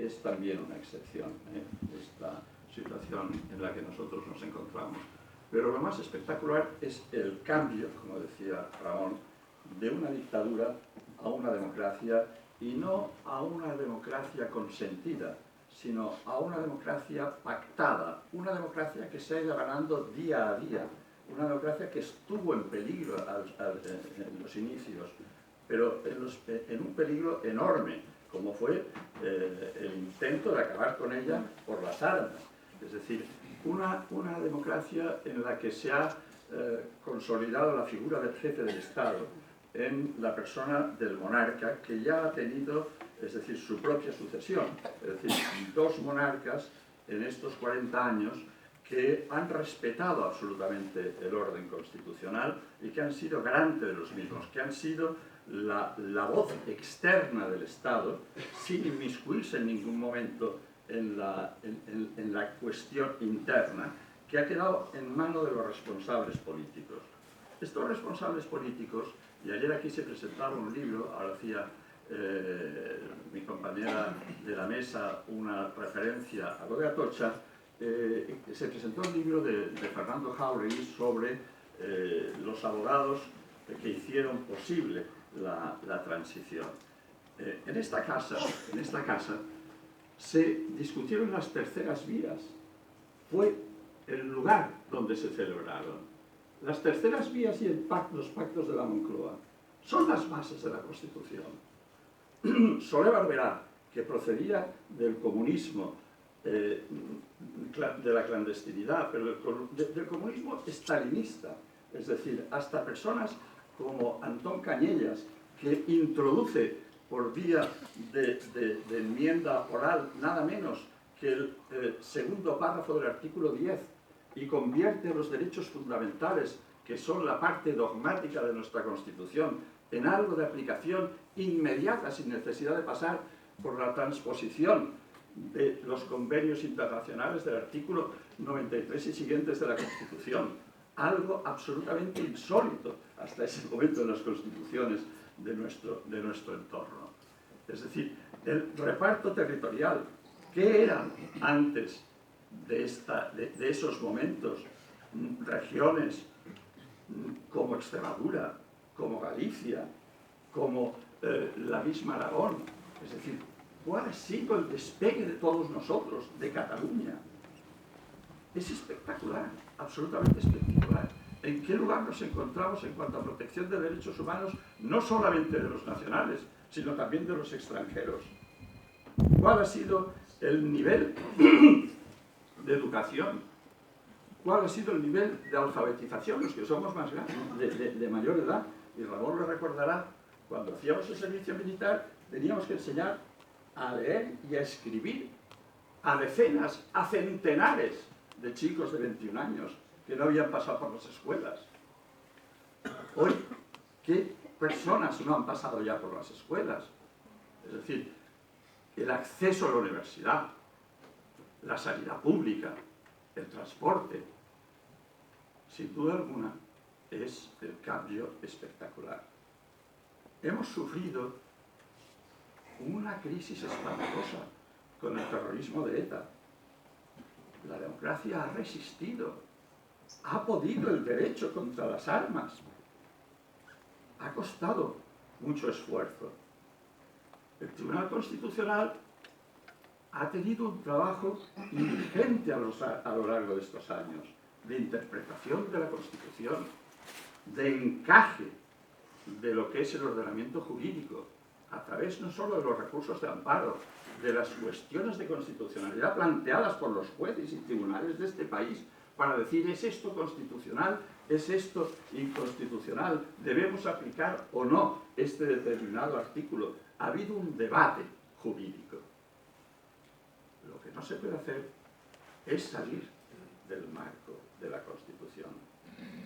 es también una excepción, esta situación en la que nosotros nos encontramos. Pero lo más espectacular es el cambio, como decía Ramón, de una dictadura a una democracia, y no a una democracia consentida, sino a una democracia pactada, una democracia que se ha ido ganando día a día, una democracia que estuvo en peligro en los inicios, pero en un peligro enorme, como fue el intento de acabar con ella por las armas. Es decir, una democracia en la que se ha consolidado la figura del jefe del Estado, en la persona del monarca, que ya ha tenido, es decir, su propia sucesión. Es decir, dos monarcas en estos 40 años que han respetado absolutamente el orden constitucional y que han sido garantes de los mismos, que han sido la voz externa del Estado, sin inmiscuirse en ningún momento en la cuestión interna, que ha quedado en manos de los responsables políticos. Estos responsables políticos, y ayer aquí se presentaba un libro, ahora hacía mi compañera de la mesa una referencia a lo de Atocha, se presentó un libro de Fernando Jáuregui sobre los abogados que hicieron posible la transición. En esta casa se discutieron las terceras vías. Fue el lugar donde se celebraron. Las terceras vías y los pactos de la Moncloa son las bases de la Constitución. Solé Barberá, que procedía del comunismo, de la clandestinidad, pero del comunismo estalinista, es decir, hasta personas como Antón Cañellas, que introduce por vía de enmienda oral nada menos que el segundo párrafo del artículo 10 y convierte los derechos fundamentales, que son la parte dogmática de nuestra Constitución, en algo de aplicación inmediata, sin necesidad de pasar por la transposición de los convenios internacionales del artículo 93 y siguientes de la Constitución. Algo absolutamente insólito hasta ese momento en las constituciones de nuestro entorno. Es decir, el reparto territorial, ¿qué eran antes de esos momentos? Regiones como Extremadura, como Galicia, como la misma Aragón. Es decir, ¿cuál ha sido el despegue de todos nosotros, de Cataluña? Es espectacular, absolutamente espectacular. ¿En qué lugar nos encontramos en cuanto a protección de derechos humanos, no solamente de los nacionales, sino también de los extranjeros? ¿Cuál ha sido el nivel de educación? ¿Cuál ha sido el nivel de alfabetización? Los que somos más grandes, de mayor edad, y Ramón lo recordará, cuando hacíamos el servicio militar teníamos que enseñar a leer y a escribir a decenas, a centenares de chicos de 21 años que no habían pasado por las escuelas. Hoy, ¿qué personas no han pasado ya por las escuelas? Es decir, el acceso a la universidad, la sanidad pública, el transporte, sin duda alguna, es el cambio espectacular. Hemos sufrido una crisis espantosa con el terrorismo de ETA. La democracia ha resistido, ha podido el derecho contra las armas. Ha costado mucho esfuerzo. El Tribunal Constitucional ha tenido un trabajo ingente a lo largo de estos años, de interpretación de la Constitución, de encaje de lo que es el ordenamiento jurídico, a través no solo de los recursos de amparo, de las cuestiones de constitucionalidad planteadas por los jueces y tribunales de este país, para decir, ¿es esto constitucional? ¿Es esto inconstitucional? ¿Debemos aplicar o no este determinado artículo? Ha habido un debate jurídico. Lo que no se puede hacer es salir del marco de la Constitución,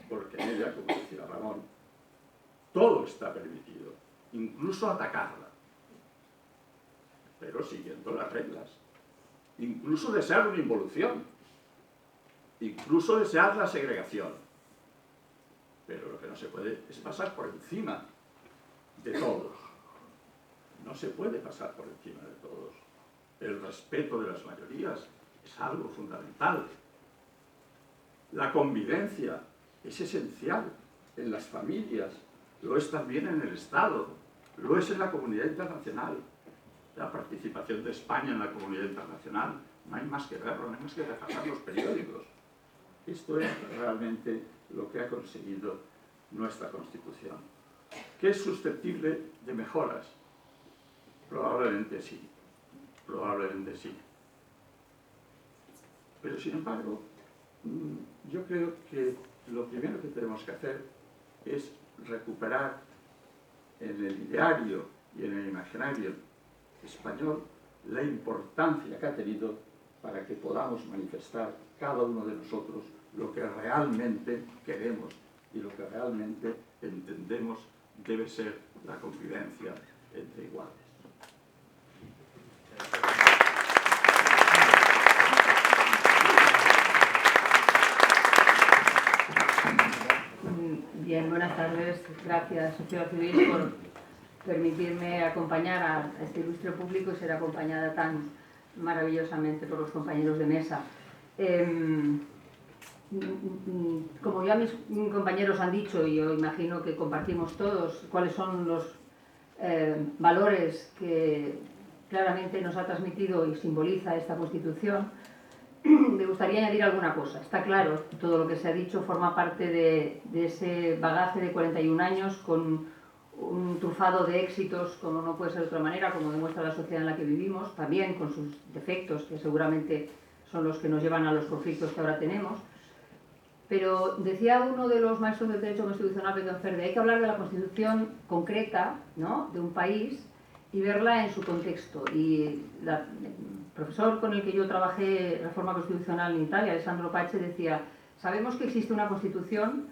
porque en ella, como decía Ramón, todo está permitido, incluso atacarla, pero siguiendo las reglas, incluso desear una involución, incluso desear la segregación. Pero lo que no se puede es pasar por encima de todos. No se puede pasar por encima de todos. el respeto de las mayorías es algo fundamental. La convivencia es esencial en las familias, lo es también en el Estado, lo es en la comunidad internacional. La participación de España en la comunidad internacional, no hay más que verlo, no hay más que repasar los periódicos. Esto es realmente lo que ha conseguido nuestra Constitución. ¿Que es susceptible de mejoras? Probablemente sí, probablemente sí. Pero sin embargo, yo creo que lo primero que tenemos que hacer es recuperar en el ideario y en el imaginario español la importancia que ha tenido para que podamos manifestar cada uno de nosotros lo que realmente queremos y lo que realmente entendemos debe ser la convivencia entre iguales. Bien, buenas tardes. Gracias, Sociedad Civil, por permitirme acompañar a este ilustre público y ser acompañada tan maravillosamente por los compañeros de mesa. Como ya mis compañeros han dicho, y yo imagino que compartimos todos, cuáles son los valores que claramente nos ha transmitido y simboliza esta Constitución, me gustaría añadir alguna cosa. Está claro, todo lo que se ha dicho forma parte de ese bagaje de 41 años con un trufado de éxitos, como no puede ser de otra manera, como demuestra la sociedad en la que vivimos, también con sus defectos, que seguramente son los que nos llevan a los conflictos que ahora tenemos. Pero decía uno de los maestros del derecho constitucional, Pedro Cerde, hay que hablar de la Constitución concreta, ¿no?, de un país y verla en su contexto. Y el profesor con el que yo trabajé reforma constitucional en Italia, Alessandro Pace, decía: sabemos que existe una Constitución,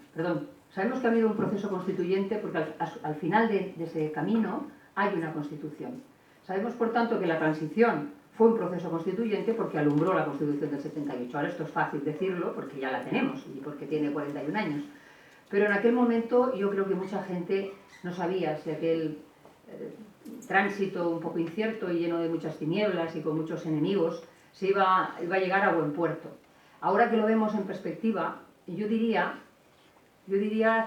sabemos que ha habido un proceso constituyente porque al final de ese camino hay una Constitución. Sabemos, por tanto, que la transición fue un proceso constituyente porque alumbró la Constitución del 78. Ahora esto es fácil decirlo porque ya la tenemos y porque tiene 41 años. Pero en aquel momento yo creo que mucha gente no sabía si aquel tránsito un poco incierto y lleno de muchas tinieblas y con muchos enemigos se iba a llegar a buen puerto. Ahora que lo vemos en perspectiva, yo diría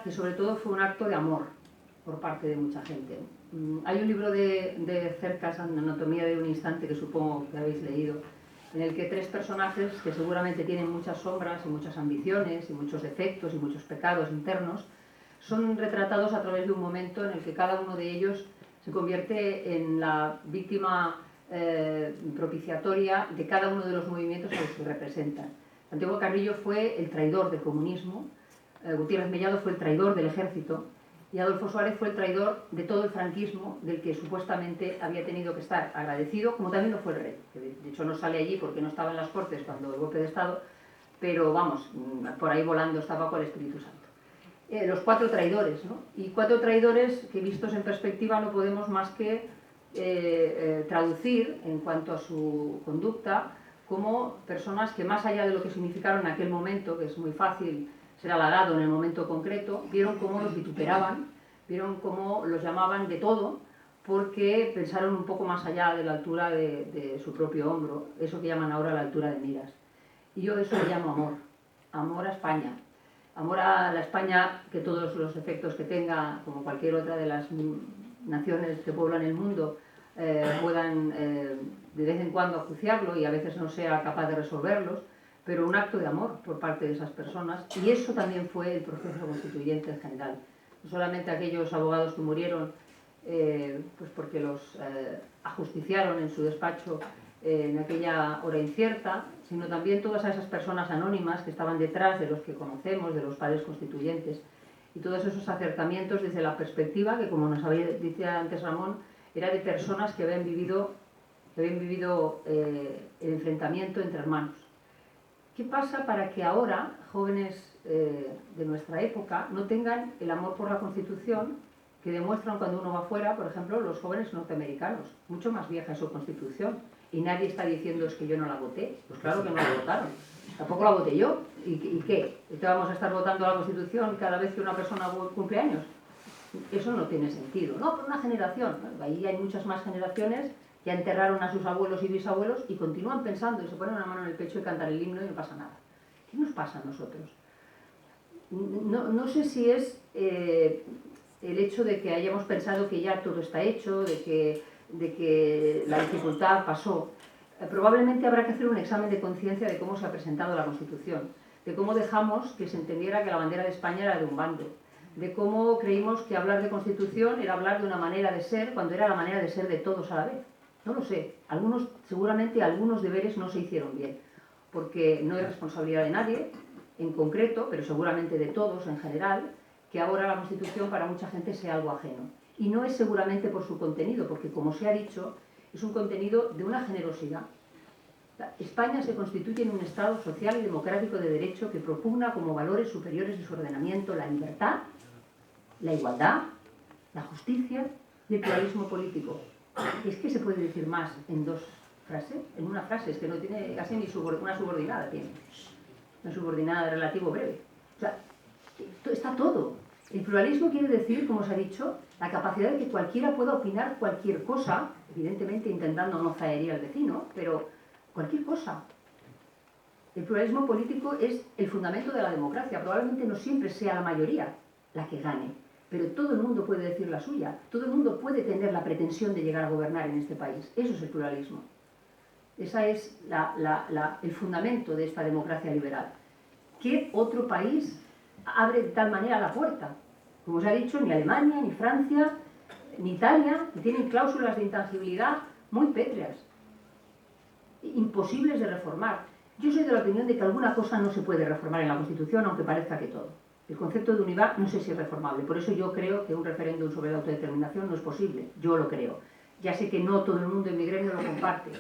que sobre todo fue un acto de amor por parte de mucha gente. Hay un libro de Cercas, Anatomía de un instante, que supongo que habéis leído, en el que tres personajes que seguramente tienen muchas sombras y muchas ambiciones y muchos defectos y muchos pecados internos son retratados a través de un momento en el que cada uno de ellos se convierte en la víctima propiciatoria de cada uno de los movimientos a los que representan. Santiago Carrillo fue el traidor del comunismo, Gutiérrez Mellado fue el traidor del ejército y Adolfo Suárez fue el traidor de todo el franquismo, del que supuestamente había tenido que estar agradecido, como también lo fue el rey, que de hecho no sale allí porque no estaba en las Cortes cuando el golpe de Estado, pero vamos, por ahí volando estaba con el Espíritu Santo. Los cuatro traidores, ¿no? Y cuatro traidores que, vistos en perspectiva, no podemos más que traducir en cuanto a su conducta como personas que, más allá de lo que significaron en aquel momento, que es muy fácil ser halagado en el momento concreto, vieron cómo los vituperaban, vieron cómo los llamaban de todo, porque pensaron un poco más allá de la altura de su propio hombro, eso que llaman ahora la altura de miras. Y yo eso le llamo amor, amor a España. Amor a la España, que todos los efectos que tenga, como cualquier otra de las naciones que pueblan el mundo, puedan de vez en cuando acuciarlo y a veces no sea capaz de resolverlos, pero un acto de amor por parte de esas personas, y eso también fue el proceso constituyente en general. No solamente aquellos abogados que murieron pues porque los ajusticiaron en su despacho en aquella hora incierta, sino también todas esas personas anónimas que estaban detrás de los que conocemos, de los padres constituyentes, y todos esos acercamientos desde la perspectiva que, como nos había dicho antes Ramón, era de personas que habían vivido el enfrentamiento entre hermanos. ¿Qué pasa para que ahora jóvenes de nuestra época no tengan el amor por la Constitución que demuestran cuando uno va fuera, por ejemplo, los jóvenes norteamericanos? Mucho más vieja es su Constitución y nadie está diciendo es que yo no la voté. Pues claro que no la votaron, tampoco la voté yo. ¿Y qué? ¿Te vamos a estar votando la Constitución cada vez que una persona cumple años? Eso no tiene sentido. No, por una generación. Ahí hay muchas más generaciones ya enterraron a sus abuelos y bisabuelos y continúan pensando y se ponen una mano en el pecho y cantan el himno y no pasa nada. ¿Qué nos pasa a nosotros? No sé si es el hecho de que hayamos pensado que ya todo está hecho, de que la dificultad pasó. Probablemente habrá que hacer un examen de conciencia de cómo se ha presentado la Constitución, de cómo dejamos que se entendiera que la bandera de España era de un bando, de cómo creímos que hablar de Constitución era hablar de una manera de ser cuando era la manera de ser de todos a la vez. No lo sé, seguramente algunos deberes no se hicieron bien, porque no es responsabilidad de nadie en concreto, pero seguramente de todos en general, que ahora la Constitución para mucha gente sea algo ajeno. Y no es seguramente por su contenido, porque como se ha dicho, es un contenido de una generosidad. España se constituye en un Estado social y democrático de derecho que propugna como valores superiores de su ordenamiento la libertad, la igualdad, la justicia y el pluralismo político. Es que se puede decir más en dos frases, en una frase, es que no tiene casi ni una subordinada, tiene una subordinada de relativo breve. O sea, está todo. El pluralismo quiere decir, como se ha dicho, la capacidad de que cualquiera pueda opinar cualquier cosa, evidentemente intentando no zaherir al vecino, pero cualquier cosa. El pluralismo político es el fundamento de la democracia. Probablemente no siempre sea la mayoría la que gane, pero todo el mundo puede decir la suya. Todo el mundo puede tener la pretensión de llegar a gobernar en este país. Eso es el pluralismo. Ese es el fundamento de esta democracia liberal. ¿Qué otro país abre de tal manera la puerta? Como se ha dicho, ni Alemania, ni Francia, ni Italia, que tienen cláusulas de intangibilidad muy pétreas, imposibles de reformar. Yo soy de la opinión de que alguna cosa no se puede reformar en la Constitución, aunque parezca que todo. El concepto de unidad no sé si es reformable, por eso yo creo que un referéndum sobre la autodeterminación no es posible, yo lo creo. Ya sé que no todo el mundo en mi gremio lo comparte,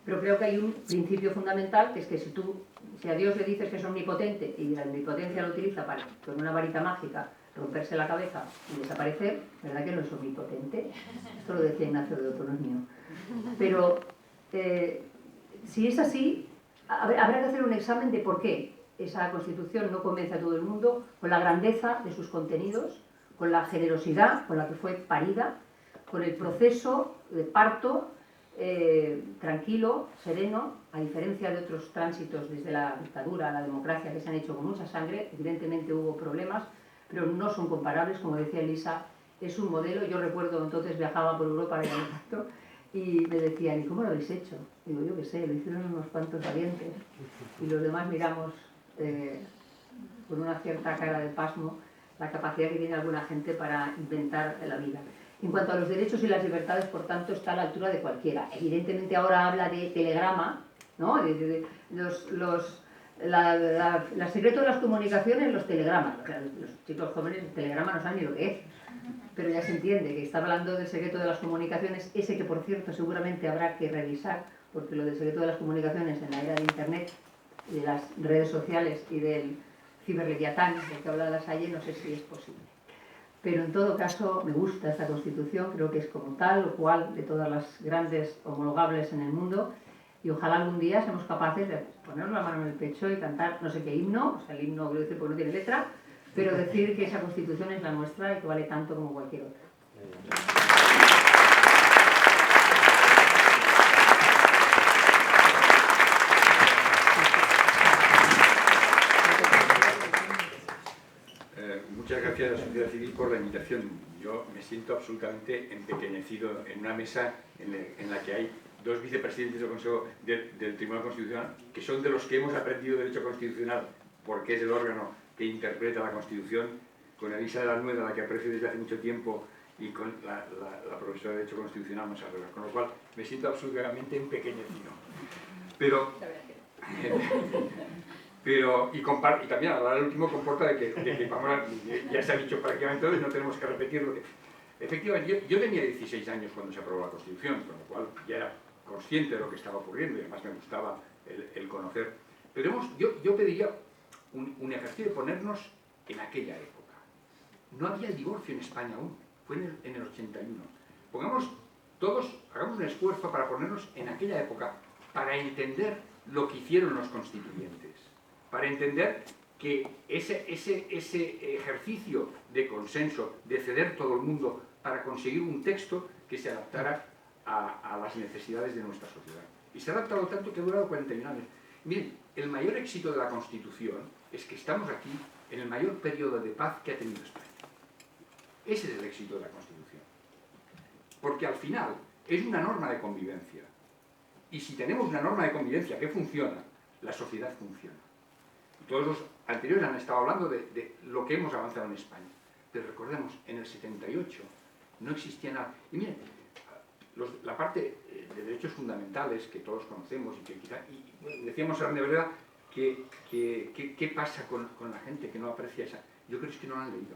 pero creo que hay un principio fundamental, que es que si a Dios le dices que es omnipotente y la omnipotencia lo utiliza para, con una varita mágica, romperse la cabeza y desaparecer, ¿verdad que no es omnipotente? Esto lo decía Ignacio de Otto, no es mío. Pero si es así, habrá que hacer un examen de por qué esa Constitución no convence a todo el mundo, con la grandeza de sus contenidos, con la generosidad con la que fue parida, con el proceso de parto tranquilo, sereno, a diferencia de otros tránsitos desde la dictadura a la democracia que se han hecho con mucha sangre. Evidentemente hubo problemas, pero no son comparables, como decía Elisa, es un modelo. Yo recuerdo entonces viajaba por Europa de contacto y me decían, ¿y cómo lo habéis hecho? Digo, yo qué sé, lo hicieron unos cuantos valientes y los demás miramos con una cierta cara de pasmo la capacidad que tiene alguna gente para inventar la vida. En cuanto a los derechos y las libertades, por tanto, está a la altura de cualquiera. Evidentemente ahora habla de telegrama, ¿no? El secreto de las comunicaciones, los telegramas. Claro, los chicos jóvenes el telegrama no saben ni lo que es, pero ya se entiende que está hablando del secreto de las comunicaciones, ese que, por cierto, seguramente habrá que revisar, porque lo del secreto de las comunicaciones en la era de Internet, de las redes sociales y del ciberleviatán, del que habla Lasalle, no sé si es posible. Pero en todo caso me gusta esta Constitución, creo que es como tal o cual de todas las grandes homologables en el mundo, y ojalá algún día seamos capaces de ponernos la mano en el pecho y cantar no sé qué himno, o sea, el himno quiero decir porque no tiene letra, pero decir que esa Constitución es la nuestra y que vale tanto como cualquier otra. Muchas gracias a la sociedad civil por la invitación. Yo me siento absolutamente empequeñecido en una mesa en la que hay dos vicepresidentes del Consejo del Tribunal Constitucional, que son de los que hemos aprendido Derecho Constitucional, porque es el órgano que interpreta la Constitución, con Elisa de la Nueda, a la que aprecio desde hace mucho tiempo, y con la profesora de Derecho Constitucional, Monse Herrera, con lo cual me siento absolutamente empequeñecido. Y también ahora el último comporta de que vamos ya se ha dicho prácticamente todo y no tenemos que repetirlo. Efectivamente, yo tenía 16 años cuando se aprobó la Constitución, con lo cual ya era consciente de lo que estaba ocurriendo y además me gustaba el conocer. Pero yo pediría un ejercicio de ponernos en aquella época. No había el divorcio en España aún, fue en el 81. Hagamos un esfuerzo para ponernos en aquella época, para entender lo que hicieron los constituyentes, para entender que ese ejercicio de consenso, de ceder todo el mundo para conseguir un texto que se adaptara a las necesidades de nuestra sociedad. Y se ha adaptado tanto que ha durado 41 años. Miren, el mayor éxito de la Constitución es que estamos aquí en el mayor periodo de paz que ha tenido España. Ese es el éxito de la Constitución. Porque al final es una norma de convivencia. Y si tenemos una norma de convivencia que funciona, la sociedad funciona. Y todos los anteriores han estado hablando de lo que hemos avanzado en España. Pero recordemos, en el 78 no existía nada. Y miren, la parte de derechos fundamentales que todos conocemos y que quizá, bueno, decíamos de verdad qué pasa con la gente que no aprecia esa. Yo creo que no la han leído.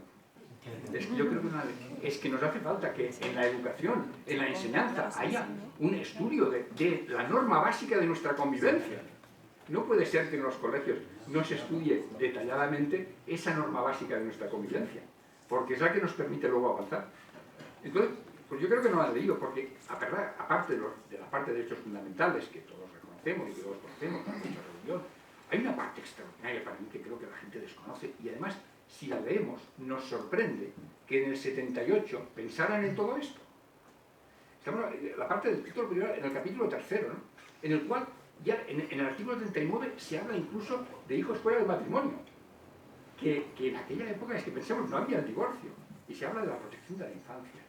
Yo creo que es que nos hace falta que en la educación, en la enseñanza, haya un estudio de la norma básica de nuestra convivencia. No puede ser que en los colegios no se estudie detalladamente esa norma básica de nuestra convivencia, porque es la que nos permite luego avanzar. Entonces, pues yo creo que no lo han leído, porque aparte de la parte de derechos fundamentales, que todos reconocemos y que todos conocemos, la derecho a religión, hay una parte extraordinaria para mí que creo que la gente desconoce, y además, si la leemos, nos sorprende que en el 78 pensaran en todo esto. Estamos en la parte del título primero, en el capítulo 3, ¿no? En el cual ya en el artículo 39 se habla incluso de hijos fuera del matrimonio, que en aquella época, es que pensemos, no había el divorcio, y se habla de la protección de la infancia.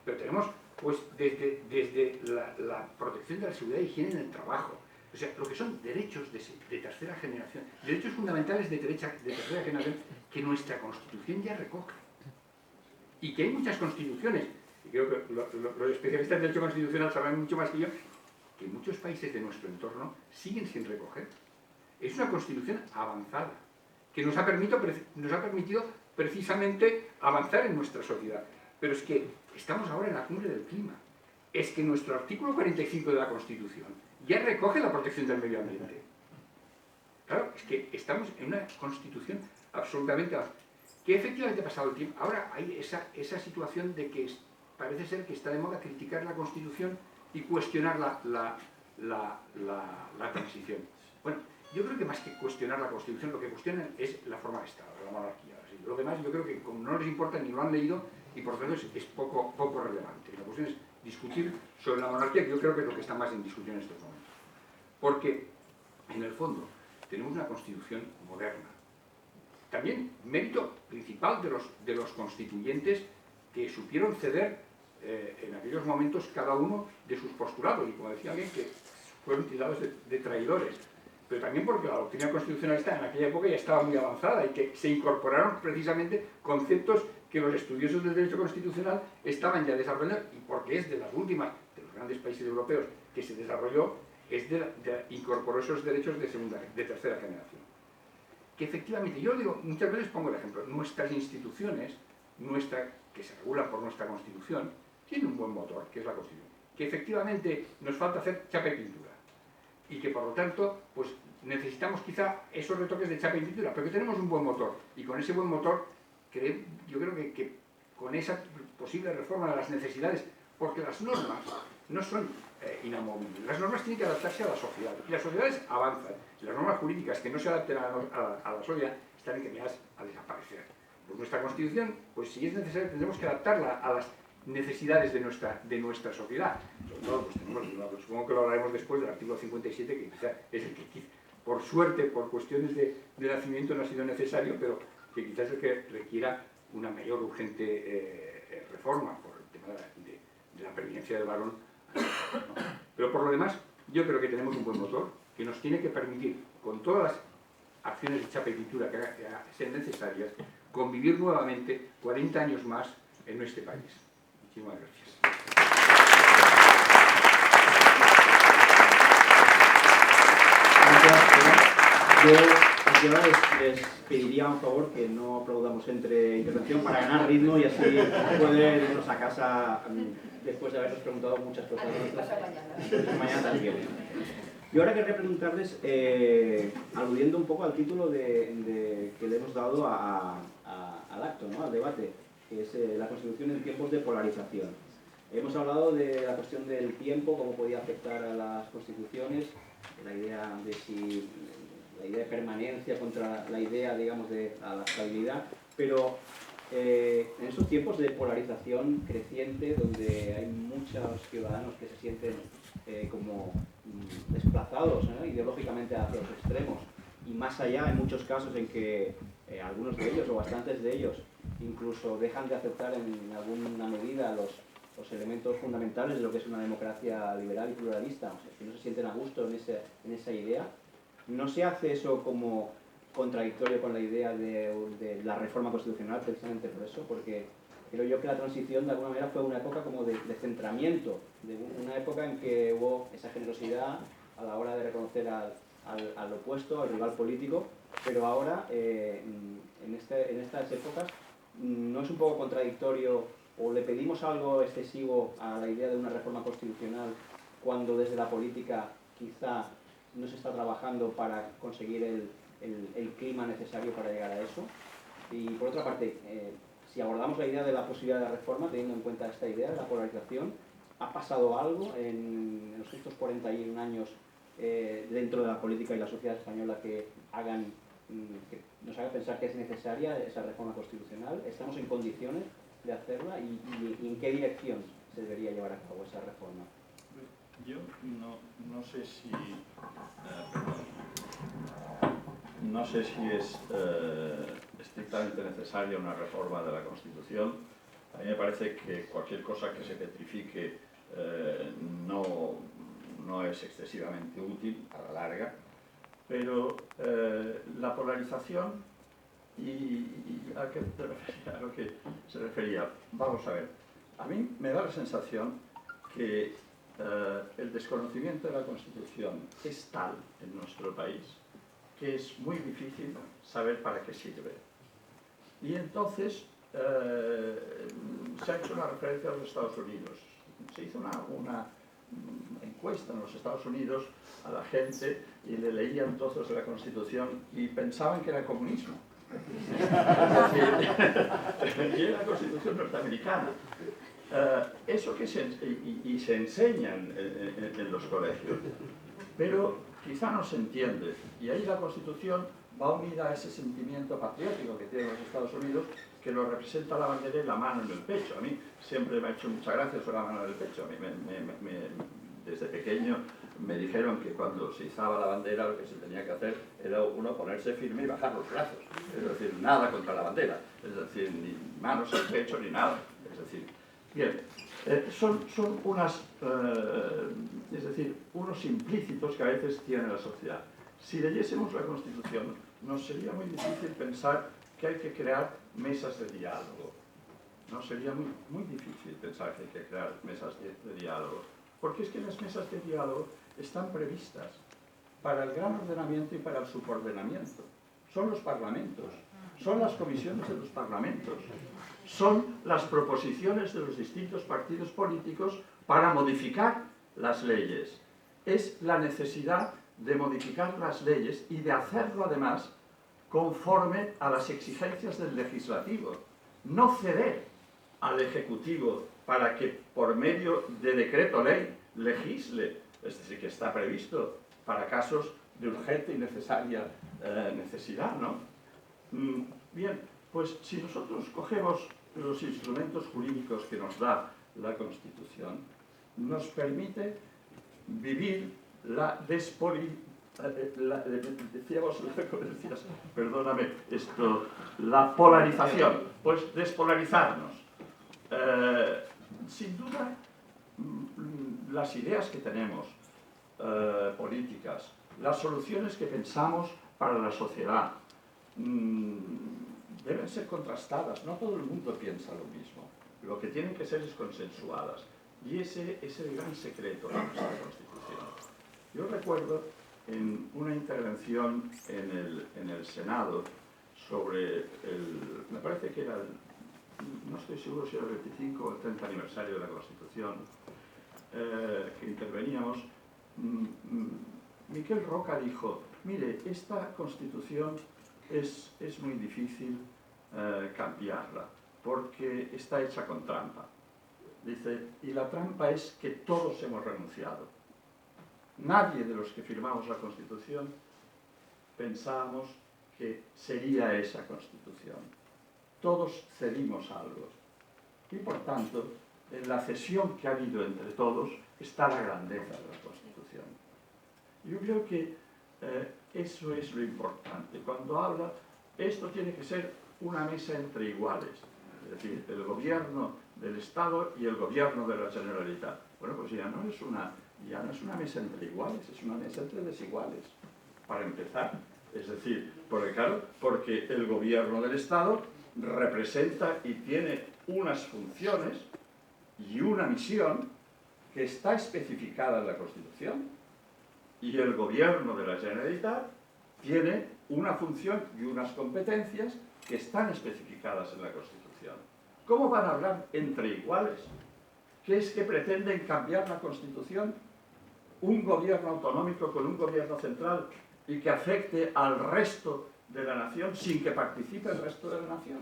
Pero tenemos, pues, desde la protección de la seguridad y higiene en el trabajo, o sea, lo que son derechos de tercera generación, derechos fundamentales de tercera generación, que nuestra Constitución ya recoge. Y que hay muchas constituciones, y creo que los especialistas en derecho constitucional saben mucho más que yo, que muchos países de nuestro entorno siguen sin recoger. Es una Constitución avanzada, que nos ha permitido precisamente avanzar en nuestra sociedad. Pero es que estamos ahora en la cumbre del clima. Es que nuestro artículo 45 de la Constitución ya recoge la protección del medio ambiente. Claro, es que estamos en una Constitución absolutamente avanzada. Que efectivamente ha pasado el tiempo. Ahora hay esa situación de que parece ser que está de moda criticar la Constitución y cuestionar la transición. Bueno, yo creo que más que cuestionar la Constitución, lo que cuestionan es la forma de Estado, la monarquía. Así. Lo demás yo creo que como no les importa ni lo han leído y por tanto es poco relevante. La cuestión es discutir sobre la monarquía, que yo creo que es lo que está más en discusión en estos momentos. Porque, en el fondo, tenemos una Constitución moderna. También mérito principal de los constituyentes que supieron ceder en aquellos momentos cada uno de sus postulados, y como decía alguien, que fueron tildados de traidores. Pero también porque la doctrina constitucionalista en aquella época ya estaba muy avanzada y que se incorporaron precisamente conceptos que los estudiosos del derecho constitucional estaban ya desarrollando, y porque es de las últimas, de los grandes países europeos que se desarrolló, incorporó esos derechos de tercera generación. Que efectivamente, yo digo, muchas veces pongo el ejemplo, nuestras instituciones, que se regulan por nuestra Constitución, tienen un buen motor, que es la Constitución, que efectivamente nos falta hacer chapa y pintura, y que por lo tanto, pues necesitamos quizá esos retoques de chapa y pintura, pero que tenemos un buen motor, y con ese buen motor, yo creo que con esa posible reforma de las necesidades, porque las normas no son inamovibles, las normas tienen que adaptarse a la sociedad, y las sociedades avanzan, y las normas jurídicas que no se adapten a la sociedad están encaminadas a desaparecer. Pues nuestra Constitución, pues si es necesario, tendremos que adaptarla a las necesidades de nuestra sociedad. Sobre todo, pues supongo que lo hablaremos después del artículo 57, que quizá es el que, por suerte, por cuestiones de nacimiento no ha sido necesario, pero que quizás es el que requiera una mayor urgente reforma por el tema de la previdencia del varón. ¿No? Pero por lo demás, yo creo que tenemos un buen motor que nos tiene que permitir, con todas las acciones de chapa y pintura que sean necesarias, convivir nuevamente 40 años más en este país. Muchísimas gracias. Yo les pediría un favor que no aplaudamos entre intervención para ganar ritmo y así poder irnos a casa después de habernos preguntado muchas cosas. Mañana también. Yo ahora querría preguntarles, aludiendo un poco al título que le hemos dado al acto, ¿no? Al debate, que es la Constitución en tiempos de polarización. Hemos hablado de la cuestión del tiempo, cómo podía afectar a las constituciones, la idea de permanencia contra la idea, digamos, de adaptabilidad, pero En estos tiempos de polarización creciente, donde hay muchos ciudadanos que se sienten como desplazados ideológicamente hacia los extremos, y más allá en muchos casos en que algunos de ellos o bastantes de ellos incluso dejan de aceptar en alguna medida los elementos fundamentales de lo que es una democracia liberal y pluralista, o sea, que no se sienten a gusto en esa idea, ¿no se hace eso como contradictorio con la idea de la reforma constitucional precisamente por eso? Porque creo yo que la transición de alguna manera fue una época como de centramiento, de una época en que hubo esa generosidad a la hora de reconocer al opuesto, al rival político, pero ahora en estas épocas no es un poco contradictorio o le pedimos algo excesivo a la idea de una reforma constitucional cuando desde la política quizá no se está trabajando para conseguir el clima necesario para llegar a eso. Y por otra parte, si abordamos la idea de la posibilidad de la reforma, teniendo en cuenta esta idea de la polarización, ¿ha pasado algo en los estos 41 años dentro de la política y la sociedad española que nos haga pensar que es necesaria esa reforma constitucional? ¿Estamos en condiciones de hacerla y en qué dirección se debería llevar a cabo esa reforma? Yo no sé si no sé si es estrictamente necesaria una reforma de la Constitución. A mí me parece que cualquier cosa que se petrifique no es excesivamente útil a la larga, pero la polarización y a lo que se refería, vamos a ver, a mí me da la sensación que el desconocimiento de la Constitución es tal en nuestro país que es muy difícil saber para qué sirve. Y entonces se ha hecho una referencia a los Estados Unidos. Se hizo una encuesta en los Estados Unidos a la gente y le leían trozos de la Constitución y pensaban que era comunismo. Es decir, y era la Constitución norteamericana. Eso que se enseña en los colegios, pero quizá no se entiende, y ahí la Constitución va unida a ese sentimiento patriótico que tienen los Estados Unidos, que lo representa la bandera y la mano en el pecho. A mí siempre me ha hecho mucha gracia eso de la mano en el pecho. A mí desde pequeño me dijeron que cuando se izaba la bandera lo que se tenía que hacer era uno ponerse firme y bajar los brazos, es decir, nada contra la bandera, es decir, ni manos al pecho ni nada, es decir, bien, son unos implícitos que a veces tiene la sociedad. Si leyésemos la Constitución, nos sería muy difícil pensar que hay que crear mesas de diálogo. No sería muy difícil pensar que hay que crear mesas de diálogo, porque es que las mesas de diálogo están previstas para el gran ordenamiento y para el subordenamiento. Son los parlamentos, son las comisiones de los parlamentos, son las proposiciones de los distintos partidos políticos para modificar las leyes. Es la necesidad de modificar las leyes y de hacerlo además conforme a las exigencias del legislativo. No ceder al Ejecutivo para que por medio de decreto ley legisle, es decir, que está previsto para casos de urgente y necesaria necesidad, ¿no? Bien, pues si nosotros cogemos los instrumentos jurídicos que nos da la Constitución, nos permite vivir la la polarización, pues despolarizarnos. Sin duda, las ideas que tenemos políticas, las soluciones que pensamos para la sociedad, deben ser contrastadas. No todo el mundo piensa lo mismo. Lo que tienen que ser es consensuadas. Y ese es el gran secreto de nuestra Constitución. Yo recuerdo en una intervención en el Senado sobre me parece que era no estoy seguro si era el 25 o el 30 aniversario de la Constitución, que interveníamos, Miquel Roca dijo: mire, esta Constitución es muy difícil cambiarla, porque está hecha con trampa. Dice, y la trampa es que todos hemos renunciado. Nadie de los que firmamos la Constitución pensábamos que sería esa Constitución. todos cedimos algo. Y por tanto, en la cesión que ha habido entre todos está la grandeza de la Constitución. Yo creo que eso es lo importante. Cuando habla, esto tiene que ser una mesa entre iguales, es decir, el gobierno del Estado y el gobierno de la Generalitat. Bueno, pues ya no es una mesa entre iguales, es una mesa entre desiguales, para empezar. Es decir, porque el gobierno del Estado representa y tiene unas funciones y una misión que está especificada en la Constitución, y el gobierno de la Generalitat tiene una función y unas competencias que están especificadas en la Constitución. ¿Cómo van a hablar entre iguales? ¿Qué es que pretenden cambiar la Constitución? ¿Un gobierno autonómico con un gobierno central y que afecte al resto de la nación sin que participe el resto de la nación?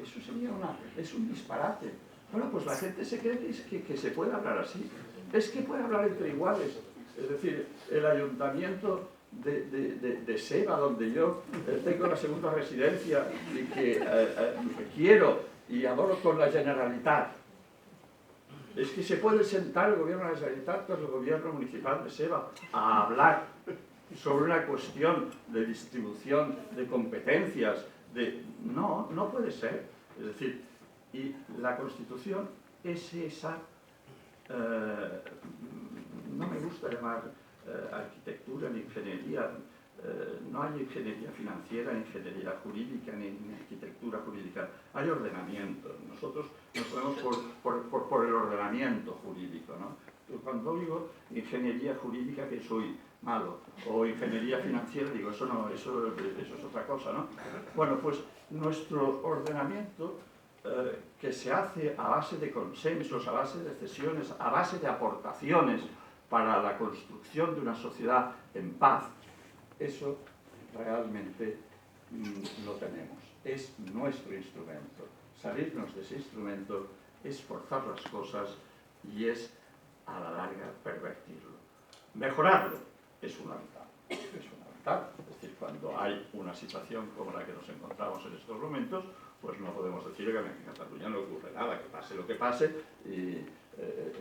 Eso sería es un disparate. Bueno, pues la gente se cree que se puede hablar así. Es que puede hablar entre iguales. Es decir, el ayuntamiento de Seva, donde yo tengo la segunda residencia y que quiero y adoro con la Generalitat. Es que se puede sentar el gobierno de la Generalitat con el gobierno municipal de Seva a hablar sobre una cuestión de distribución de competencias. No, no puede ser. Es decir, y la Constitución es esa... no me gusta llamar arquitectura ni ingeniería, no hay ingeniería financiera, ni ingeniería jurídica, ni arquitectura jurídica, hay ordenamiento. Nosotros nos movemos por el ordenamiento jurídico, ¿no? Cuando digo ingeniería jurídica, que soy malo, o ingeniería financiera, digo, eso no, eso es otra cosa, ¿no? Bueno, pues nuestro ordenamiento, que se hace a base de consensos, a base de cesiones, a base de aportaciones para la construcción de una sociedad en paz, eso realmente lo tenemos. Es nuestro instrumento. Salirnos de ese instrumento es forzar las cosas y es, a la larga, pervertirlo. Mejorarlo es una verdad. Es una verdad. Es decir, cuando hay una situación como la que nos encontramos en estos momentos, pues no podemos decir que en Cataluña no ocurre nada, que pase lo que pase y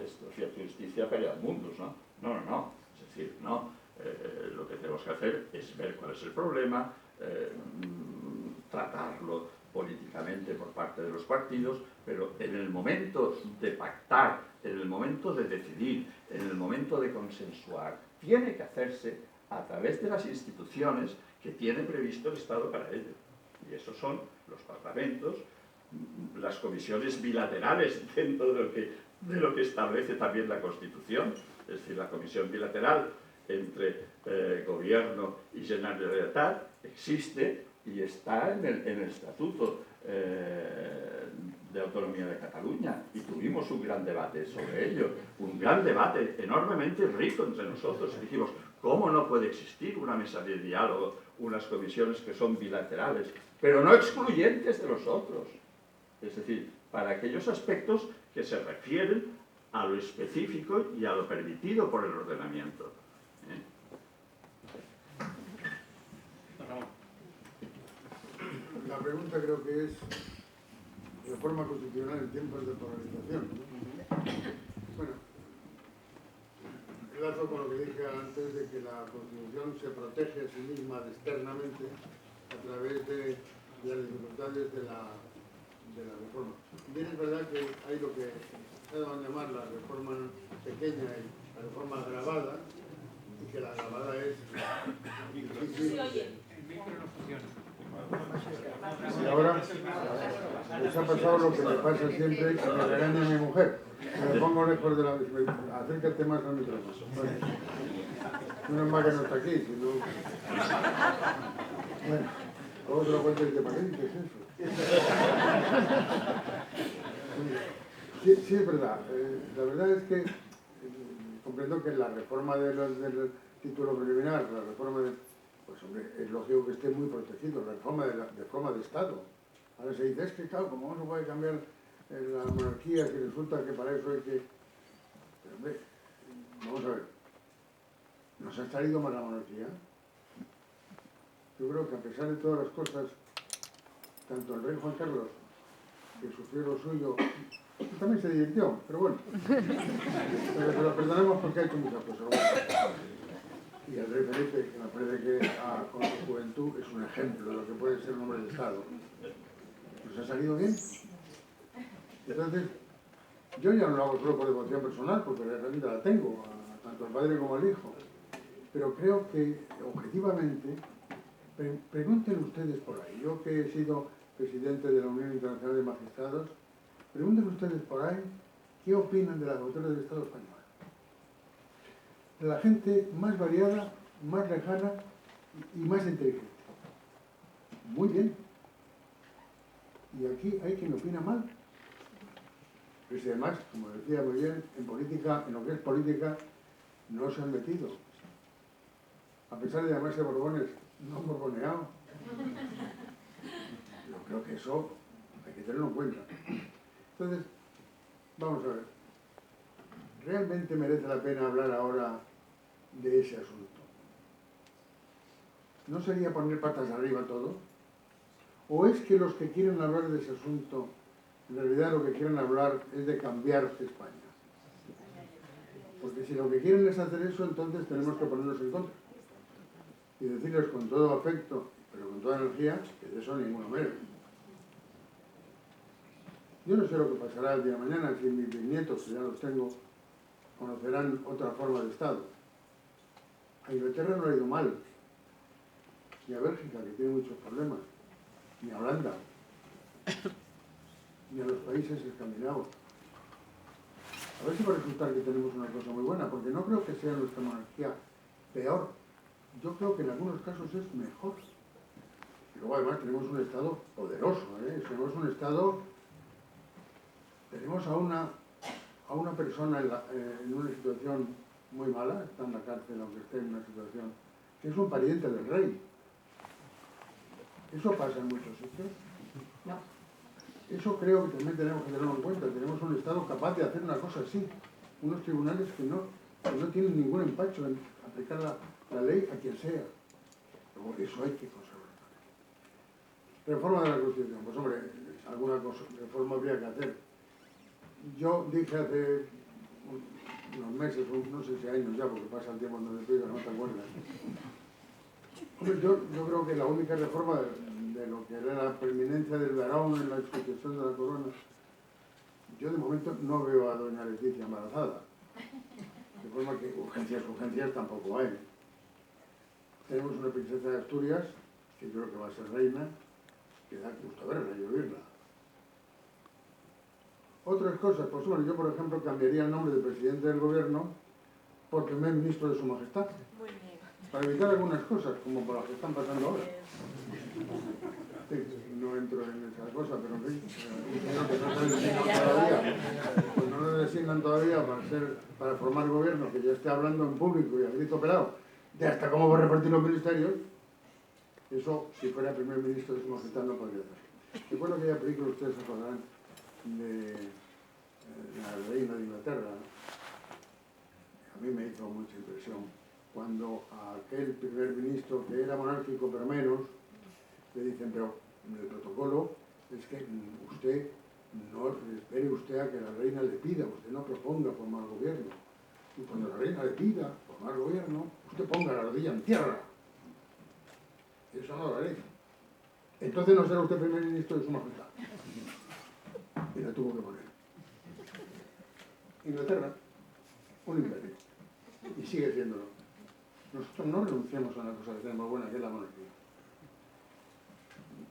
esto, cierta justicia pelea al mundo, ¿no? No. Es decir, no. Lo que tenemos que hacer es ver cuál es el problema, tratarlo políticamente por parte de los partidos, pero en el momento de pactar, en el momento de decidir, en el momento de consensuar, tiene que hacerse a través de las instituciones que tiene previsto el Estado para ello. Y esos son los parlamentos, las comisiones bilaterales dentro de lo que establece también la Constitución, es decir, la comisión bilateral entre Gobierno y Generalitat existe y está en el Estatuto de Autonomía de Cataluña, y tuvimos un gran debate sobre ello, un gran debate enormemente rico entre nosotros, y dijimos, ¿cómo no puede existir una mesa de diálogo, unas comisiones que son bilaterales, pero no excluyentes de los otros? Es decir, para aquellos aspectos que se refieren a lo específico y a lo permitido por el ordenamiento. La pregunta creo que es reforma constitucional en tiempos de polarización. Bueno, enlazo con lo que dije antes de que la Constitución se protege a sí misma externamente a través de las dificultades de la reforma. Bien, es verdad que hay lo que se va a llamar la reforma pequeña y la reforma agravada, y que la agravada es... Sí, oye. Y ahora les ha pasado lo que me pasa siempre, que me regaña mi mujer. Me pongo lejos de la... Acércate más al micrófono. Menos mal que no está aquí, si no... Bueno, otro cuento que parece, ¿qué es eso? Sí, es verdad. La verdad es que comprendo que la reforma del título preliminar, la reforma de... Pues hombre, es lógico que esté muy protegido, la reforma de Estado. Ahora se dice, es que claro, como no se puede cambiar la monarquía, que resulta que para eso hay que... Pero hombre, vamos a ver, ¿nos ha salido mal la monarquía? Yo creo que a pesar de todas las cosas tanto el rey Juan Carlos, que sufrió lo suyo, también se divirtió, pero bueno. Pero se lo perdonamos porque ha hecho muchas cosas. Y el rey Felipe, que me parece que con su juventud es un ejemplo de lo que puede ser un hombre de Estado, pues ha salido bien. Entonces, yo ya no lo hago solo por devoción personal, porque realmente la tengo, tanto al padre como al hijo. Pero creo que, objetivamente, pregunten ustedes por ahí. Yo que he sido presidente de la Unión Internacional de Magistrados, pregunten ustedes por ahí qué opinan de las autoridades del Estado español. De la gente más variada, más lejana y más inteligente. Muy bien. Y aquí hay quien opina mal. Pues además, como decía muy bien, en política, en lo que es política, no se han metido. A pesar de llamarse Borbones, no han borboneado. Yo creo que eso hay que tenerlo en cuenta. Entonces, vamos a ver. ¿Realmente merece la pena hablar ahora de ese asunto? ¿No sería poner patas arriba todo? ¿O es que los que quieren hablar de ese asunto, en realidad lo que quieren hablar es de cambiar España? Porque si lo que quieren es hacer eso, entonces tenemos que ponernos en contra. Y decirles con todo afecto, pero con toda energía, que de eso ninguno menos. Yo no sé lo que pasará el día de mañana, si mis bisnietos, que ya los tengo, conocerán otra forma de Estado. A Inglaterra no le ha ido mal, ni a Bélgica, que tiene muchos problemas, ni a Holanda, ni a los países escandinavos. A ver si va a resultar que tenemos una cosa muy buena, porque no creo que sea nuestra monarquía peor. Yo creo que en algunos casos es mejor. Y luego además tenemos un Estado poderoso, tenemos un Estado, tenemos a una persona en una situación muy mala, está en la cárcel aunque esté en una situación, que es un pariente del rey. ¿Eso pasa en muchos sitios? No. Eso creo que también tenemos que tenerlo en cuenta. Tenemos un Estado capaz de hacer una cosa así. Unos tribunales que no tienen ningún empacho en aplicar la ley a quien sea. Pero eso hay que conservar. Reforma de la Constitución. Pues hombre, alguna reforma habría que hacer. Yo dije hace unos meses, no sé si años ya, porque pasa el tiempo donde estoy, no te acuerdas. Hombre, yo creo que la única reforma de lo que era la preeminencia del varón en la sucesión de la corona, yo de momento no veo a doña Leticia embarazada. De forma que urgencias tampoco hay. Tenemos una princesa de Asturias, que yo creo que va a ser reina, que da gusto verla y oírla. Otras cosas, pues bueno, yo por ejemplo cambiaría el nombre del presidente del gobierno por primer ministro de su majestad. Muy bien. Para evitar algunas cosas, como por las que están pasando ahora. Sí, no entro en esa cosa, pero en fin, un señor que no se designan todavía, pues no lo designan todavía para formar gobierno, que ya esté hablando en público y a grito pelado, de hasta cómo va a repartir los ministerios, eso, si fuera primer ministro de su majestad, no podría hacer. Recuerdo aquella película, ustedes se acordarán, de la reina de Inglaterra, a mí me hizo mucha impresión, cuando a aquel primer ministro, que era monárquico pero menos, le dicen, pero el protocolo es que usted no espere usted a que la reina le pida, usted no proponga formar gobierno. Y cuando la reina le pida formar gobierno, usted ponga la rodilla en tierra. Eso no lo haré. Entonces no será usted primer ministro de su majestad. Y la tuvo que poner. Inglaterra, un imperio. Y sigue siéndolo. Nosotros no renunciamos a una cosa que tenemos buena, que es la monarquía.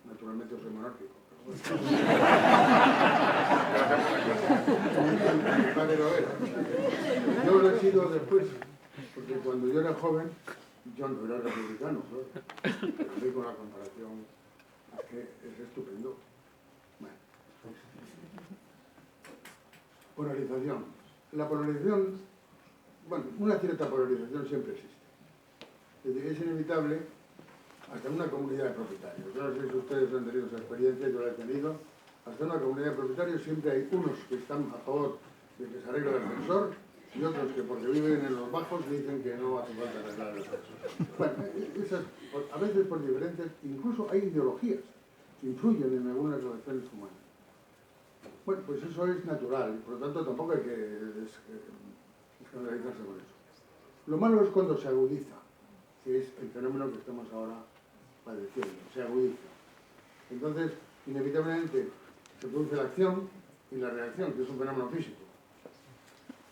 Naturalmente yo soy monárquico. Pero bueno. Yo lo he sido después, porque cuando yo era joven, yo no era republicano, ¿no? Pero a mí con la comparación es que es estupendo. Bueno. Polarización. La polarización, bueno, una cierta polarización siempre existe. Es decir, es inevitable hasta una comunidad de propietarios. Yo no sé si ustedes han tenido esa experiencia, yo la he tenido. Hasta una comunidad de propietarios siempre hay unos que están a favor de que se arregle el ascensor y otros que porque viven en los bajos dicen que no hace falta arreglar el ascensor. Bueno, esas, a veces por diferentes, incluso hay ideologías influyen en algunas relaciones humanas. Bueno, pues eso es natural, y por lo tanto tampoco hay que escandalizarse por eso. Lo malo es cuando se agudiza, que es el fenómeno que estamos ahora padeciendo, se agudiza. Entonces, inevitablemente, se produce la acción y la reacción, que es un fenómeno físico.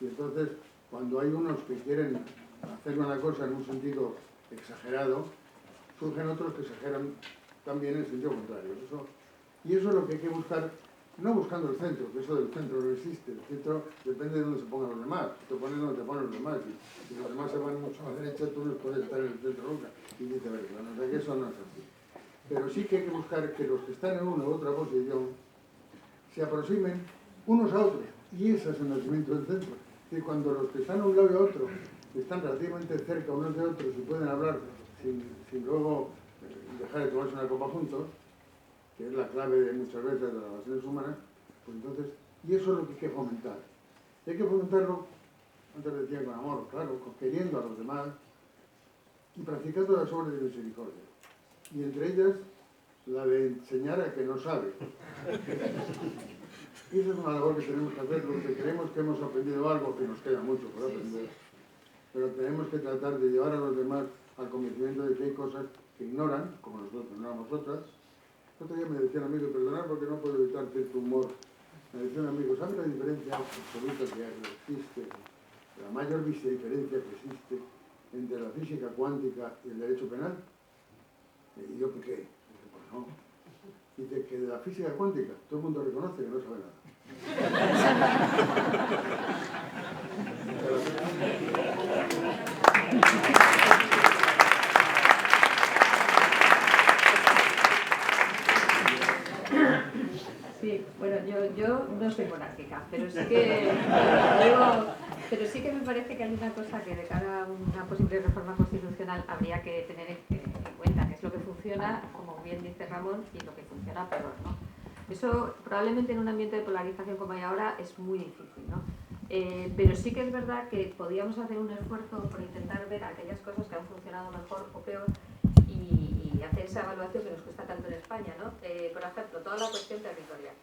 Y entonces, cuando hay unos que quieren hacer una cosa en un sentido exagerado, surgen otros que exageran también en sentido contrario. Y eso es lo que hay que buscar, no buscando el centro, que eso del centro no existe. El centro depende de dónde se pongan los demás. Te pones donde te ponen los demás. Y si los demás se van mucho a la derecha, tú no puedes estar en el centro nunca. Y viceversa. O sea que eso no es así. Pero sí que hay que buscar que los que están en una u otra posición se aproximen unos a otros. Y ese es el nacimiento del centro. Que cuando los que están a un lado y a otro están relativamente cerca unos de otros y pueden hablar sin luego dejar de tomarse una copa juntos, que es la clave de muchas veces de las relaciones humanas, pues entonces, y eso es lo que hay que fomentar. Y hay que fomentarlo, antes decía, con amor, claro, queriendo a los demás y practicando las obras de misericordia. Y entre ellas, la de enseñar a que no sabe. Y esa es una labor que tenemos que hacer, porque creemos que hemos aprendido algo, que nos queda mucho por aprender, pero tenemos que tratar de llevar a los demás al convencimiento de que hay cosas que ignoran, como nosotros ignoramos otras. El otro día me decía un amigo, perdonad porque no puedo evitar cierto humor, me decía un amigo, ¿sabe la diferencia absoluta que existe, la mayor diferencia que existe entre la física cuántica y el derecho penal? Y yo, ¿por qué? Dice, pues no. Dice que de la física cuántica todo el mundo reconoce que no sabe nada. Sí, bueno, yo no soy monárquica, pero sí que me parece que hay una cosa que de cara a una posible reforma constitucional habría que tener en cuenta, que es lo que funciona, como bien dice Ramón, y lo que funciona peor, ¿no? Eso probablemente en un ambiente de polarización como hay ahora es muy difícil, ¿no? Pero sí que es verdad que podríamos hacer un esfuerzo por intentar ver aquellas cosas que han funcionado mejor o peor y hacer esa evaluación que nos cuesta tanto en España, ¿no? Por ejemplo, toda la cuestión territorial.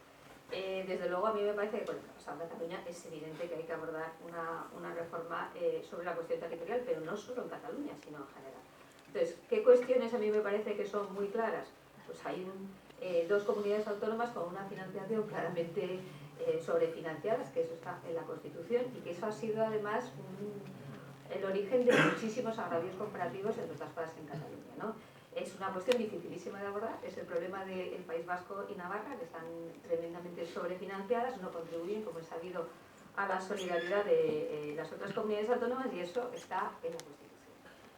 Desde luego a mí me parece que con lo que ha pasado en Cataluña es evidente que hay que abordar una reforma sobre la cuestión territorial, pero no solo en Cataluña, sino en general. Entonces, ¿qué cuestiones a mí me parece que son muy claras? Pues hay dos comunidades autónomas con una financiación claramente sobrefinanciadas, que eso está en la Constitución, y que eso ha sido además el origen de muchísimos agravios comparativos, entre otras cosas, en Cataluña, ¿no? Es una cuestión dificilísima de abordar, es el problema del País Vasco y Navarra, que están tremendamente sobrefinanciadas, no contribuyen, como es sabido, a la solidaridad de las otras comunidades autónomas, y eso está en la Constitución.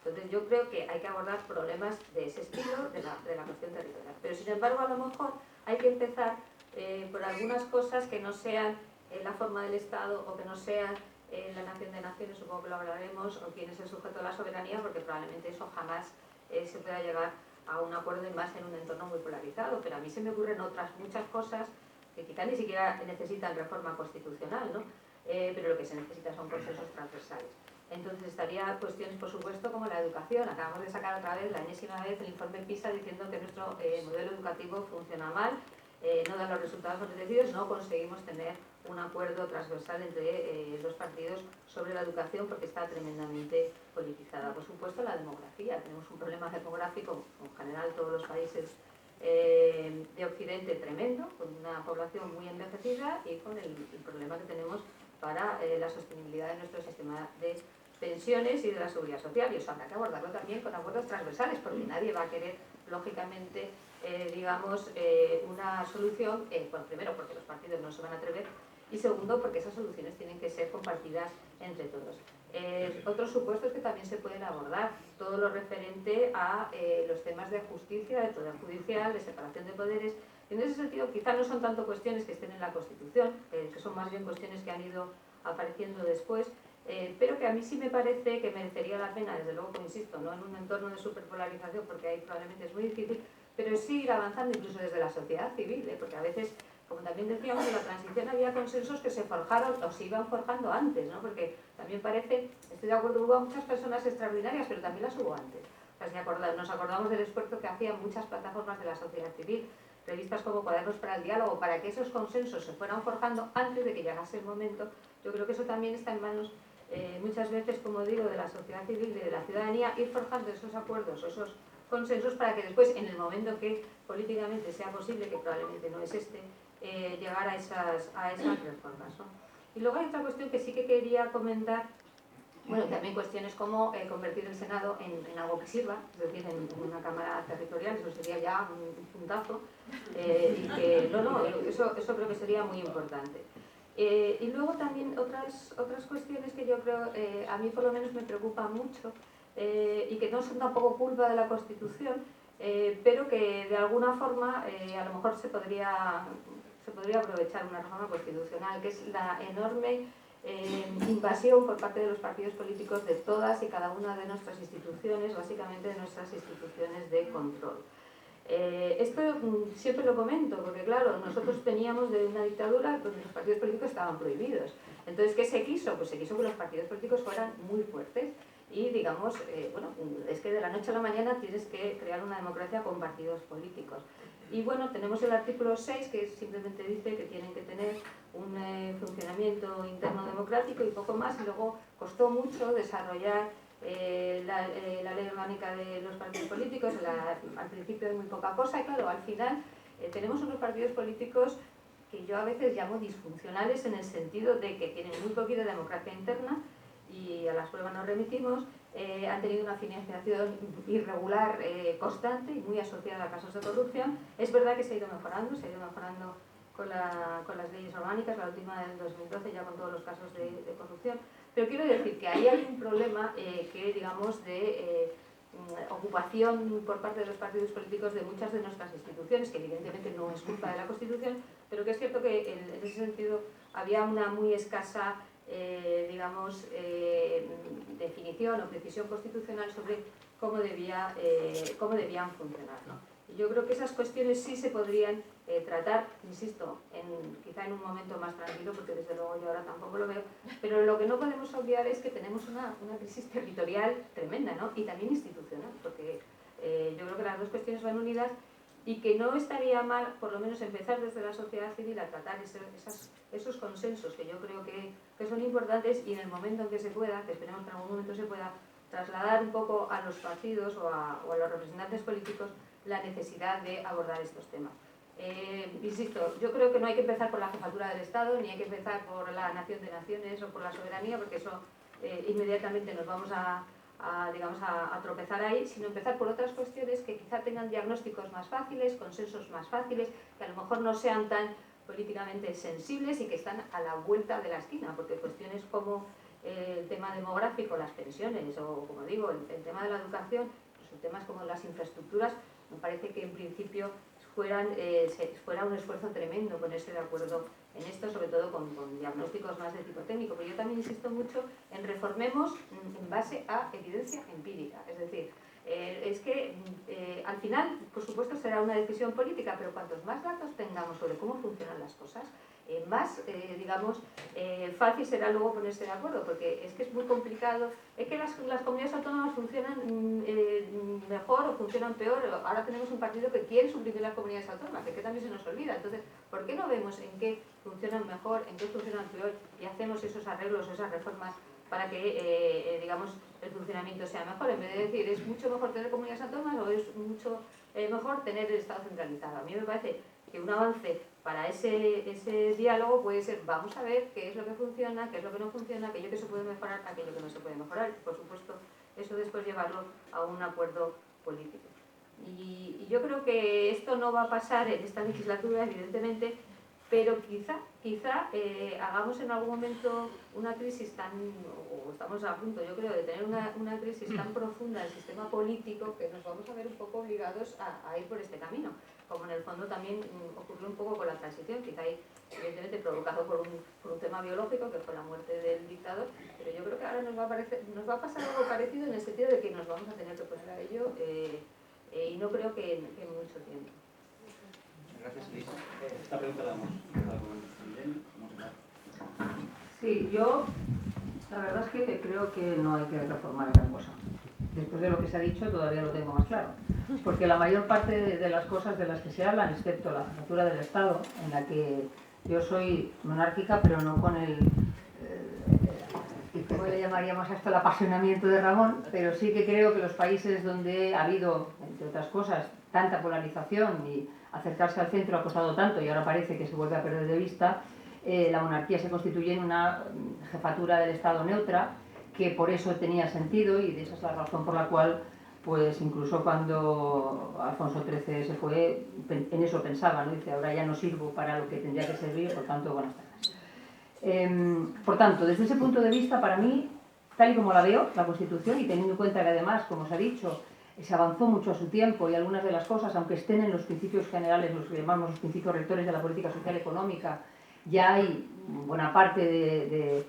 Entonces yo creo que hay que abordar problemas de ese estilo, de la cuestión territorial. Pero sin embargo, a lo mejor hay que empezar por algunas cosas que no sean la forma del Estado o que no sean la nación de naciones, supongo que lo hablaremos, o quién es el sujeto de la soberanía, porque probablemente eso jamás se pueda llegar a un acuerdo, y más en un entorno muy polarizado. Pero a mí se me ocurren otras muchas cosas que quizá ni siquiera necesitan reforma constitucional, ¿no? Pero lo que se necesita son consensos transversales. Entonces estaría cuestiones, por supuesto, como la educación. Acabamos de sacar otra vez, la enésima vez, el informe PISA diciendo que nuestro modelo educativo funciona mal, no da los resultados apetecidos, no conseguimos tener un acuerdo transversal entre los partidos sobre la educación porque está tremendamente politizada. Por supuesto, la demografía. Tenemos un problema demográfico, en general todos los países de Occidente, tremendo, con una población muy envejecida y con el problema que tenemos para la sostenibilidad de nuestro sistema de pensiones y de la seguridad social. Y eso habrá que abordarlo también con acuerdos transversales, porque nadie va a querer, lógicamente, digamos, una solución, bueno, primero porque los partidos no se van a atrever, y segundo porque esas soluciones tienen que ser compartidas entre todos. Otros supuestos que también se pueden abordar, todo lo referente a los temas de justicia, de poder judicial, de separación de poderes. En ese sentido, quizás no son tanto cuestiones que estén en la Constitución, que son más bien cuestiones que han ido apareciendo después, pero que a mí sí me parece que merecería la pena, desde luego, insisto, no en un entorno de superpolarización, porque ahí probablemente es muy difícil, pero sí ir avanzando incluso desde la sociedad civil, porque a veces, como también decíamos, en la transición había consensos que se forjaron o se iban forjando antes, ¿no? Porque también parece, estoy de acuerdo, hubo muchas personas extraordinarias, pero también las hubo antes. O sea, nos acordamos del esfuerzo que hacían muchas plataformas de la sociedad civil revistas como Cuadernos para el Diálogo, para que esos consensos se fueran forjando antes de que llegase el momento. Yo creo que eso también está en manos, muchas veces, como digo, de la sociedad civil y de la ciudadanía, ir forjando esos acuerdos, esos consensos, para que después, en el momento que políticamente sea posible, que probablemente no es este, llegar a esas reformas, ¿no? Y luego hay otra cuestión que sí que quería comentar. Bueno, también cuestiones como convertir el Senado en algo que sirva, es decir, en una Cámara territorial, eso sería ya un puntazo, y que, eso creo que sería muy importante. Y luego también otras cuestiones que yo creo, a mí por lo menos me preocupan mucho, y que no son tampoco culpa de la Constitución, pero que de alguna forma a lo mejor se podría aprovechar una reforma constitucional, que es la enorme invasión por parte de los partidos políticos de todas y cada una de nuestras instituciones, básicamente de nuestras instituciones de control. Esto siempre lo comento, porque claro, nosotros veníamos de una dictadura donde los partidos políticos estaban prohibidos. Entonces, ¿qué se quiso? Pues se quiso que los partidos políticos fueran muy fuertes y, digamos, bueno, es que de la noche a la mañana tienes que crear una democracia con partidos políticos. Y bueno, tenemos el artículo 6, que simplemente dice que tienen que tener un funcionamiento interno democrático y poco más, y luego costó mucho desarrollar la ley orgánica de los partidos políticos. Al principio hay muy poca cosa, y claro, al final tenemos unos partidos políticos que yo a veces llamo disfuncionales, en el sentido de que tienen muy poquita democracia interna, y a las pruebas nos remitimos. Han tenido una financiación irregular, constante y muy asociada a casos de corrupción. Es verdad que se ha ido mejorando con las leyes orgánicas, la última del 2012 ya con todos los casos de corrupción, pero quiero decir que ahí hay un problema que, digamos, de ocupación por parte de los partidos políticos de muchas de nuestras instituciones, que evidentemente no es culpa de la Constitución, pero que es cierto que en ese sentido había una muy escasa digamos, definición o precisión constitucional sobre cómo debían funcionar, ¿no? Y yo creo que esas cuestiones sí se podrían tratar, insisto, quizá en un momento más tranquilo, porque desde luego yo ahora tampoco lo veo, pero lo que no podemos olvidar es que tenemos una crisis territorial tremenda, ¿no? Y también institucional, porque yo creo que las dos cuestiones van unidas, y que no estaría mal, por lo menos, empezar desde la sociedad civil a tratar esos consensos que yo creo que son importantes, y en el momento en que se pueda, que esperemos que en algún momento se pueda, trasladar un poco a los partidos o a los representantes políticos la necesidad de abordar estos temas. Insisto, yo creo que no hay que empezar por la jefatura del Estado, ni hay que empezar por la nación de naciones o por la soberanía, porque eso inmediatamente nos vamos a tropezar ahí, sino empezar por otras cuestiones que quizá tengan diagnósticos más fáciles, consensos más fáciles, que a lo mejor no sean tan políticamente sensibles y que están a la vuelta de la esquina, porque cuestiones como el tema demográfico, las pensiones, o como digo, el tema de la educación, pues temas como las infraestructuras, me parece que en principio fuera un esfuerzo tremendo ponerse de acuerdo en esto, sobre todo con diagnósticos más de tipo técnico. Pero yo también insisto mucho en reformemos en base a evidencia empírica. Es decir, es que al final, por supuesto, será una decisión política, pero cuantos más datos tengamos sobre cómo funcionan las cosas, más, digamos, fácil será luego ponerse de acuerdo, porque es que es muy complicado. Es que las comunidades autónomas funcionan mejor o funcionan peor. Ahora tenemos un partido que quiere suprimir las comunidades autónomas, que también se nos olvida. Entonces, ¿por qué no vemos en qué funcionan mejor, en qué funcionan peor, y hacemos esos arreglos, esas reformas para que, digamos, el funcionamiento sea mejor? En vez de decir, es mucho mejor tener comunidades autónomas o es mucho mejor tener el Estado centralizado. A mí me parece que un avance para ese diálogo puede ser, vamos a ver qué es lo que funciona, qué es lo que no funciona, aquello que se puede mejorar, aquello que no se puede mejorar. Por supuesto, eso después llevarlo a un acuerdo político. Y yo creo que esto no va a pasar en esta legislatura, evidentemente, pero quizá hagamos en algún momento una crisis o estamos a punto, yo creo, de tener una crisis tan profunda del sistema político, que nos vamos a ver un poco obligados a ir por este camino, como en el fondo también ocurrió un poco con la transición, quizá evidentemente provocado por un tema biológico, que fue la muerte del dictador, pero yo creo que ahora nos va a pasar algo parecido, en el sentido de que nos vamos a tener que poner a ello, y no creo que en mucho tiempo. Gracias, Elisa. Esta pregunta la damos a Sí, yo la verdad es que creo que no hay que reformar gran cosa. Después de lo que se ha dicho todavía lo tengo más claro. porque la mayor parte de las cosas de las que se hablan, excepto la jefatura del Estado, en la que yo soy monárquica, pero no con el ¿cómo le llamaríamos a esto? El apasionamiento de Ramón, pero sí que creo que los países donde ha habido, entre otras cosas, tanta polarización y acercarse al centro ha costado tanto y ahora parece que se vuelve a perder de vista, la monarquía se constituye en una jefatura del Estado neutra, que por eso tenía sentido y esa es la razón por la cual, pues incluso cuando Alfonso XIII se fue, en eso pensaba, ¿no? Dice, ahora ya no sirvo para lo que tendría que servir, por tanto, buenas tardes. Por tanto, desde ese punto de vista, para mí, tal y como la veo, la Constitución, y teniendo en cuenta que además, como se ha dicho, se avanzó mucho a su tiempo y algunas de las cosas, aunque estén en los principios generales, los que llamamos los principios rectores de la política social y económica, ya hay buena parte de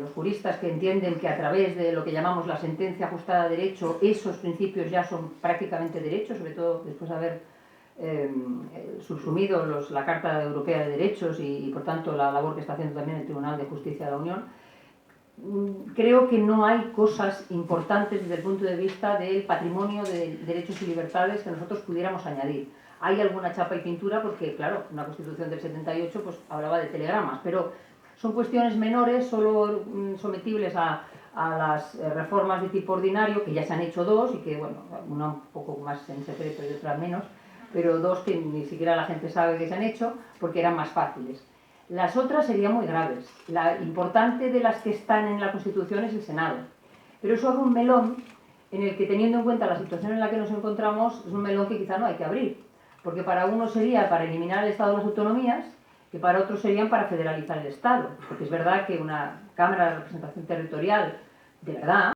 los juristas que entienden que a través de lo que llamamos la sentencia ajustada a derecho, esos principios ya son prácticamente derechos, sobre todo después de haber subsumido la Carta Europea de Derechos y por tanto la labor que está haciendo también el Tribunal de Justicia de la Unión. Creo que no hay cosas importantes desde el punto de vista del patrimonio de derechos y libertades que nosotros pudiéramos añadir. Hay alguna chapa y pintura porque, claro, una Constitución del 78 pues hablaba de telegramas, pero son cuestiones menores, solo sometibles a las reformas de tipo ordinario, que ya se han hecho dos y que, bueno, una un poco más en secreto y otra menos, pero dos que ni siquiera la gente sabe que se han hecho porque eran más fáciles. Las otras serían muy graves. La importante de las que están en la Constitución es el Senado. Pero eso abre un melón en el que, teniendo en cuenta la situación en la que nos encontramos, es un melón que quizá no hay que abrir. Porque para unos sería para eliminar el Estado de las autonomías, que para otros serían para federalizar el Estado. Porque es verdad que una Cámara de Representación Territorial, de verdad,